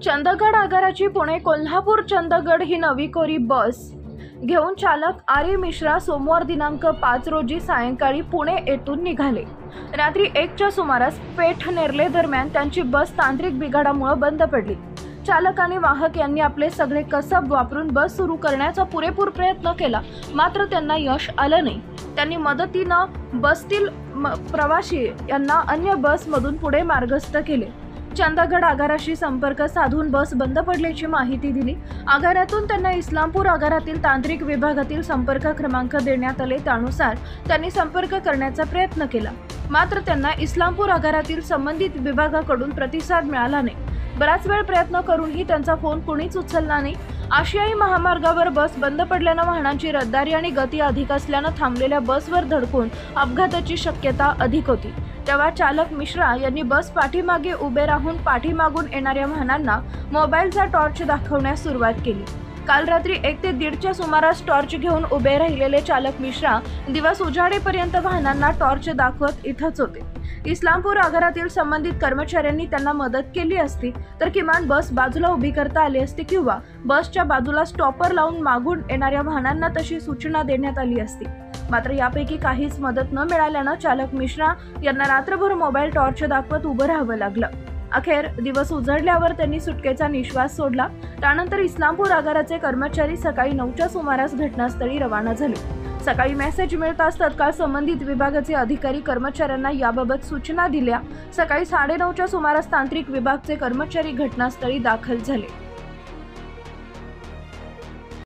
चंदगड आगाराची पुणे कोल्हापूर चंदगड ही नवी कोरी बस घेऊन चालक आर्य मिश्रा सोमवार दिनांक 5 रोजी सायंकाळी पुणे येथून निघाले। रात्री 1च्या सुमारास पेठ नेरले दरम्यान त्यांची बस तांत्रिक बिघाडामुळे बंद पडली। चालक आणि वाहक यांनी आपले सगळे कसब वापरून बस सुरू करण्याचा पुरेपूर प्रयत्न केला, मात्र त्यांना यश आलं नाही। त्यांनी मदतीनं बसतील प्रवासी यांना अन्य बसमधून पुढे मार्गस्थ केले। चंदगड आगाराशी संपर्क साधून बस बंद पडल्याची माहिती दिली। आगारातून त्यांना इस्लामपूर आगारातील तांत्रिक विभागातील संपर्क क्रमांक देण्यात आले, त्यानुसार त्यांनी संपर्क करण्याचा प्रयत्न केला, मात्र त्यांना इस्लामपूर आगारातील संबंधित विभागाकडून प्रतिसाद मिळाला नाही। बराच वेळ प्रयत्न करूनही त्यांचा फोन कोणीच उचलला नाही। आशियाई महामार्गावर बस बंद पडल्यानं वाहनांची रहदारी आणि गती अधिक असल्यानं थांबलेल्या बसवर धडकून अपघाताची शक्यता अधिक होती। तेव्हा चालक मिश्रा यांनी बस पाठीमागे उभे राहून पाठीमागून येणाऱ्या वाहनांना मोबाईलचा टॉर्च दाखवण्यास सुरुवात केली। काल रात्री 1 ते 1:30च्या सुमारास टॉर्च घेऊन उभे राहिलेले चालक मिश्रा दिवस उजाडेपर्यंत वाहनांना टॉर्च दाखवत इथंच होते। इस्लामपूर आगारातील संबंधित कर्मचाऱ्यांनी त्यांना मदत केली असती तर किमान बस बाजूला उभी करता आली असती किंवा बसच्या बाजूला स्टॉपर लावून मागून येणाऱ्या वाहनांना तशी सूचना देण्यात आली असती, मात्र यापैकी काहीच मदत न मिळाल्यानं चालक मिश्रा यांना रात्रभर मोबाईल टॉर्च दाखवत उभं राहावं लागलं। अखेर दिवस उजळल्यावर त्यांनी सुटकेचा निश्वास सोडला। त्यानंतर इस्लामपूर आगाराचे कर्मचारी सकाळी 9च्या सुमारास घटनास्थळी रवाना झाले। सकाळी मेसेज मिळताच तत्काळ संबंधित विभागाचे अधिकारी कर्मचाऱ्यांना याबाबत सूचना दिल्या। सकाळी 9:30च्या सुमारास तांत्रिक विभागाचे कर्मचारी घटनास्थळी दाखल झाले।